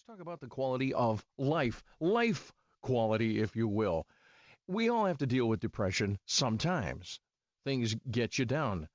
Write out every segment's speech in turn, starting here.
Let's talk about the quality of life quality, if you will. We all have to deal with depression sometimes. Things get you down.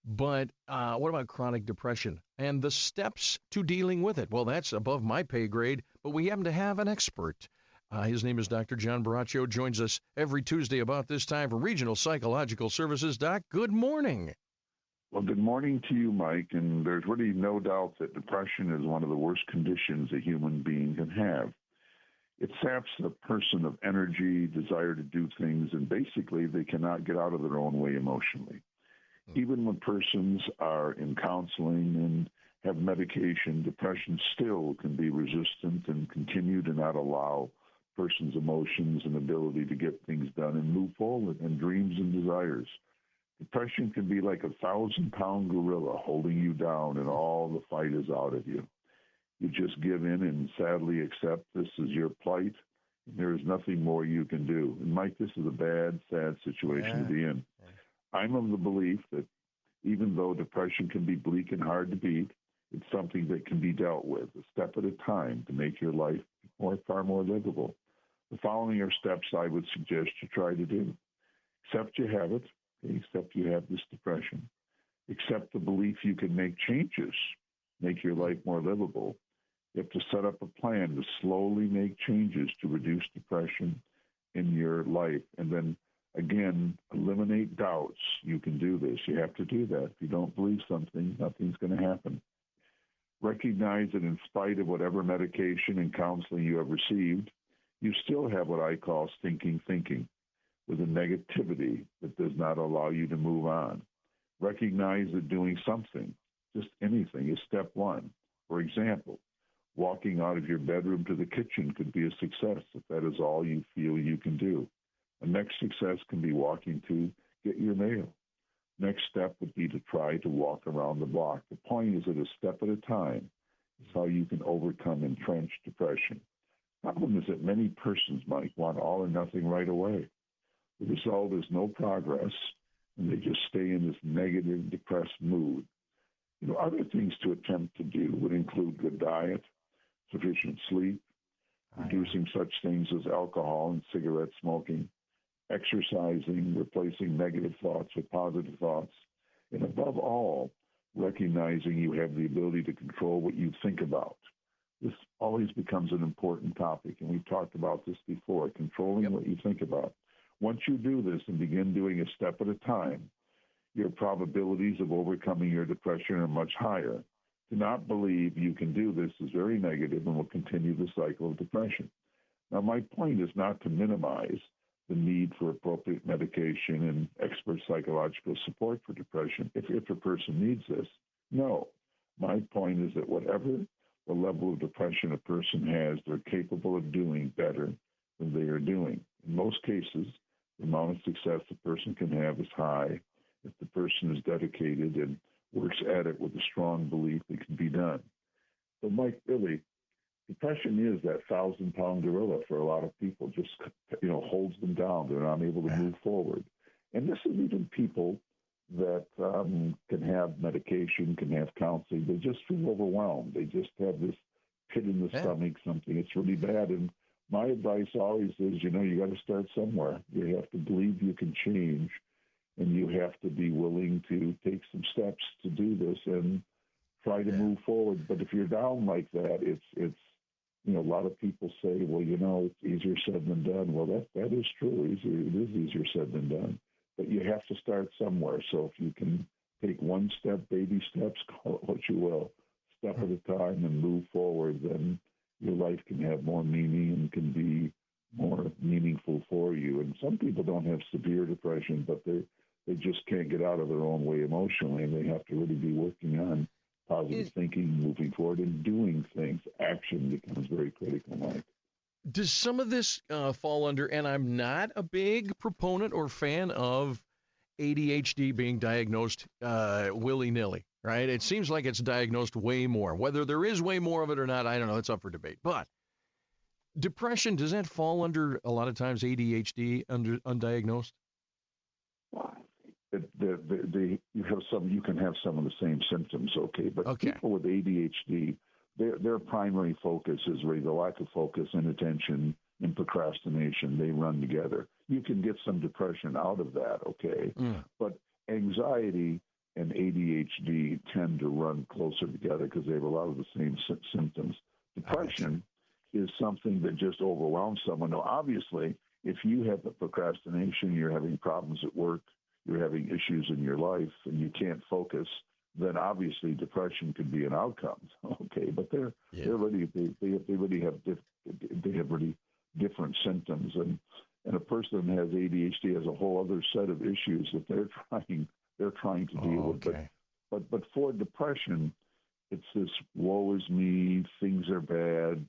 But what about chronic depression and the steps to dealing with it? Well, that's above my pay grade, but we happen to have an expert. His name is Dr. John Braccio, joins us every Tuesday about this time from Regional Psychological Services. Doc, good morning. Well, good morning to you, Mike. And there's really no doubt that depression is one of the worst conditions a human being can have. It saps a person of energy, desire to do things, and basically they cannot get out of their own way emotionally. Even when persons are in counseling and have medication, depression still can be resistant and continue to not allow person's emotions and ability to get things done and move forward and dreams and desires. Depression can be like 1,000-pound gorilla holding you down and all the fight is out of you. You just give in and sadly accept this is your plight. And there is nothing more you can do. And Mike, this is a bad, sad situation to be in. I'm of the belief that even though depression can be bleak and hard to beat, it's something that can be dealt with a step at a time to make your life far more livable. The following are steps I would suggest you try to do. Accept you have it. Accept you have this depression. Accept the belief you can make changes, make your life more livable. You have to set up a plan to slowly make changes to reduce depression in your life. And then, again, eliminate doubts. You can do this. You have to do that. If you don't believe something, nothing's going to happen. Recognize that in spite of whatever medication and counseling you have received, you still have what I call stinking thinking, with a negativity that does not allow you to move on. Recognize that doing something, just anything, is step one. For example, walking out of your bedroom to the kitchen could be a success if that is all you feel you can do. The next success can be walking to get your mail. Next step would be to try to walk around the block. The point is that a step at a time is how you can overcome entrenched depression. The problem is that many persons might want all or nothing right away. The result is no progress, and they just stay in this negative, depressed mood. Other things to attempt to do would include good diet, sufficient sleep, reducing such things as alcohol and cigarette smoking, exercising, replacing negative thoughts with positive thoughts, and above all, recognizing you have the ability to control what you think about. This always becomes an important topic, and we've talked about this before, controlling what you think about. Once you do this and begin doing a step at a time, your probabilities of overcoming your depression are much higher. To not believe you can do this is very negative and will continue the cycle of depression. Now, my point is not to minimize the need for appropriate medication and expert psychological support for depression if a person needs this. No, my point is that whatever the level of depression a person has, they're capable of doing better than they are doing. In most cases, the amount of success a person can have is high if the person is dedicated and works at it with a strong belief it can be done. So, Mike, really, depression is that 1,000-pound gorilla for a lot of people, just, holds them down. They're not able to move forward. And this is even people that can have medication, can have counseling. They just feel overwhelmed. They just have this pit in the stomach, something. It's really bad. And my advice always is, you got to start somewhere. You have to believe you can change, and you have to be willing to take some steps to do this and try to move forward. But if you're down like that, it's a lot of people say, well, it's easier said than done. Well, that is true. It is easier said than done. But you have to start somewhere. So if you can take one step, baby steps, call it what you will, step at a time and move forward, then your life can have more meaning and can be more meaningful for you. And some people don't have severe depression, but they just can't get out of their own way emotionally, and they have to really be working on positive thinking, moving forward, and doing things. Action becomes very critical, Mike. Does some of this fall under, and I'm not a big proponent or fan of ADHD being diagnosed willy-nilly, right? It seems like it's diagnosed way more. Whether there is way more of it or not, I don't know. It's up for debate. But depression, does that fall under, a lot of times, ADHD undiagnosed? You can have some of the same symptoms, okay? But people with ADHD their primary focus is really the lack of focus, inattention, and procrastination. They run together. You can get some depression out of that, okay? But anxiety and ADHD tend to run closer together because they have a lot of the same symptoms. Depression is something that just overwhelms someone. Now, obviously, if you have the procrastination, you're having problems at work, you're having issues in your life, and you can't focus, then obviously depression could be an outcome. Okay, but they really have really different symptoms, and a person that has ADHD has a whole other set of issues that they're trying to deal with. But for depression, it's this woe is me, things are bad,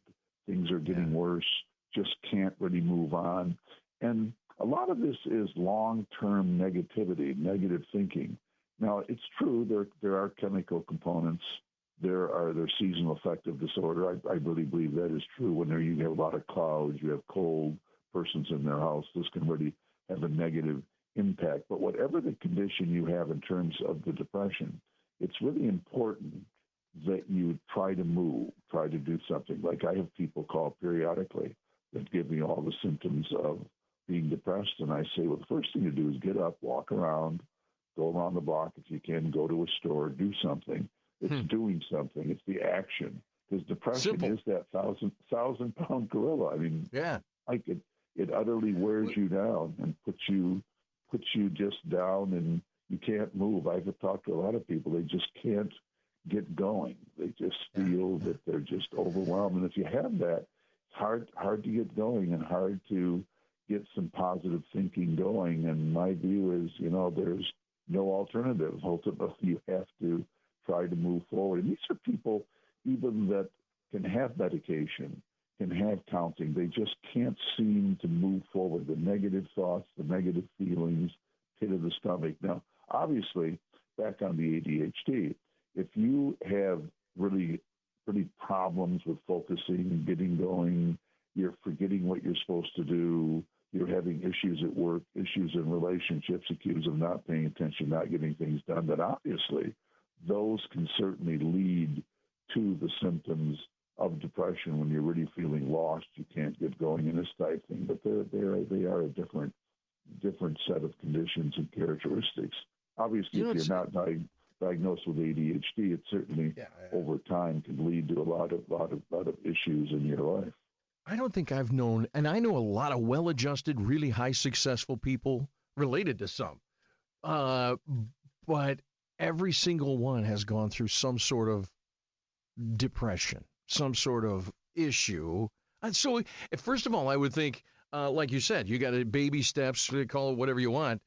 things are getting worse, just can't really move on. And a lot of this is long-term negativity, negative thinking. Now, it's true, there are chemical components. There's seasonal affective disorder. I really believe that is true. When you have a lot of clouds, you have cold persons in their house, this can really have a negative impact. But whatever the condition you have in terms of the depression, it's really important that you try to move, try to do something. Like I have people call periodically that give me all the symptoms of being depressed, and I say, well, the first thing to do is get up, walk around, go around the block if you can, go to a store, do something. It's doing something. It's the action. Because depression is that thousand-pound gorilla. I mean, it utterly wears you down and puts you just down, and you can't move. I've talked to a lot of people. They just can't get going. They just feel that they're just overwhelmed. And if you have that, it's hard to get going and hard to get some positive thinking going. And my view is, there's no alternative. Ultimately, you have to try to move forward. And these are people even that can have medication, can have counseling. They just can't seem to move forward. The negative thoughts, the negative feelings, pit of the stomach. Now, obviously, back on the ADHD, if you have really problems with focusing, getting going, you're forgetting what you're supposed to do, you're having issues at work, issues in relationships, accused of not paying attention, not getting things done, then obviously those can certainly lead to the symptoms of depression when you're really feeling lost, you can't get going in this type thing. But they are a different set of conditions and characteristics. Obviously, if you're not diagnosed with ADHD, it certainly over time can lead to a lot of issues in your life. I don't think I've known, and I know a lot of well-adjusted, really high successful people related to some, but every single one has gone through some sort of depression, some sort of issue. And so, first of all, I would think, like you said, you got to baby steps, call it whatever you want.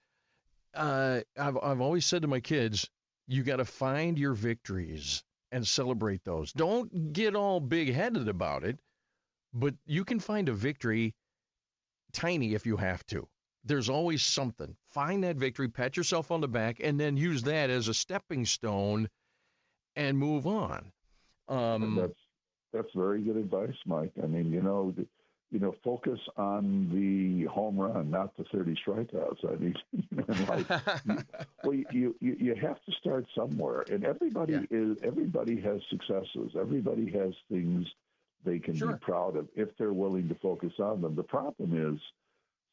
I've always said to my kids, you got to find your victories and celebrate those. Don't get all big-headed about it, but you can find a victory, tiny if you have to. There's always something. Find that victory, pat yourself on the back, and then use that as a stepping stone and move on. That's very good advice, Mike. I mean, focus on the home run, not the 30 strikeouts. I mean, you have to start somewhere, and everybody has successes. Everybody has things they can be proud of if they're willing to focus on them. The problem is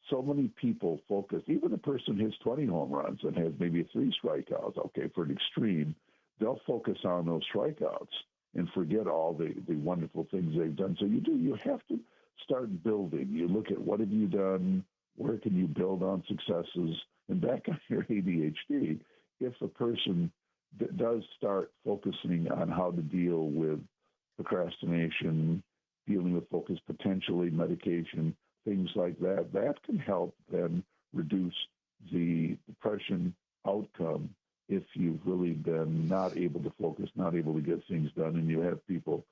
so many people focus, even a person hits 20 home runs and has maybe 3 strikeouts, okay, for an extreme, they'll focus on those strikeouts and forget all the wonderful things they've done. So you have to start building. You look at what have you done, where can you build on successes, and back on your ADHD, if a person does start focusing on how to deal with procrastination, dealing with focus, potentially medication, things like that, that can help then reduce the depression outcome if you've really been not able to focus, not able to get things done, and you have people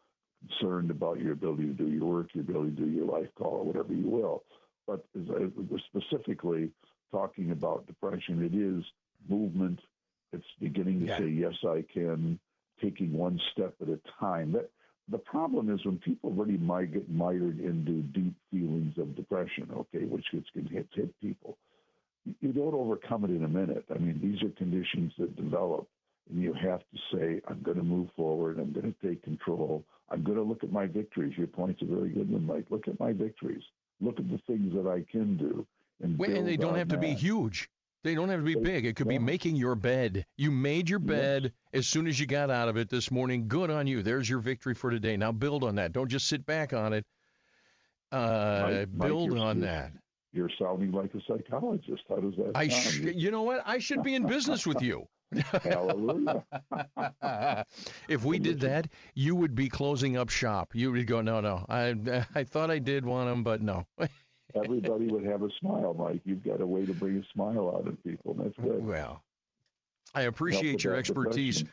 concerned about your ability to do your work, your ability to do your life call, or whatever you will. But specifically talking about depression, it is movement. It's beginning to say, yes, I can, taking one step at a time. The problem is when people really get mired into deep feelings of depression, okay, which can hit people, you don't overcome it in a minute. I mean, these are conditions that develop, and you have to say, I'm going to move forward. I'm going to take control. I'm going to look at my victories. Your point's a very good one, Mike. Look at my victories. Look at the things that I can do. And they don't have to be huge. They don't have to be big. It could be making your bed. You made your bed as soon as you got out of it this morning. Good on you. There's your victory for today. Now build on that. Don't just sit back on it. Build on that. You're sounding like a psychologist. How does that sound? You know what? I should be in business with you. Hallelujah. If we did that, you would be closing up shop. You would go, no. I thought I did want them, but no. Everybody would have a smile, Mike. You've got a way to bring a smile out of people. That's good. Well, I appreciate your expertise.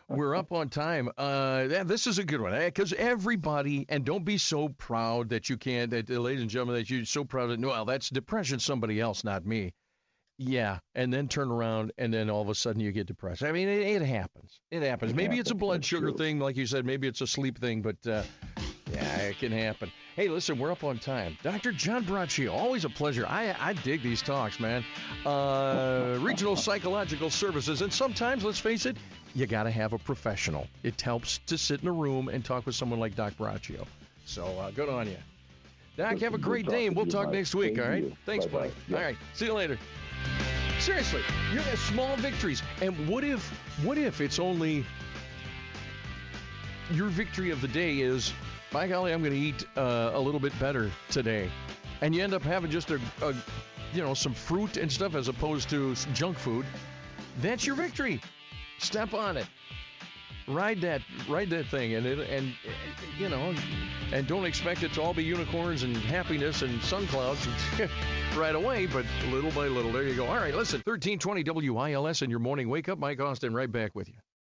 We're up on time. This is a good one, because everybody, and don't be so proud that you can't, ladies and gentlemen, that you're so proud that, well, that's depression, somebody else, not me. Yeah, and then turn around, and then all of a sudden you get depressed. I mean, it happens. It happens. Maybe it's a blood sugar thing, like you said. Maybe it's a sleep thing, but yeah, it can happen. Hey, listen, we're up on time. Dr. John Braccio, always a pleasure. I dig these talks, man. Regional Psychological Services, and sometimes, let's face it, you got to have a professional. It helps to sit in a room and talk with someone like Doc Braccio. So good on you. Doc, have a great day, and we'll talk next week, all right? Thanks, buddy. All right, see you later. Seriously, you have small victories. And what if it's only your victory of the day is, by golly, I'm going to eat a little bit better today. And you end up having just some fruit and stuff as opposed to junk food. That's your victory. Step on it. Ride that thing, and don't expect it to all be unicorns and happiness and sun clouds right away, but little by little. There you go. All right, listen, 1320 WILS in your morning wake up. Mike Austin right back with you.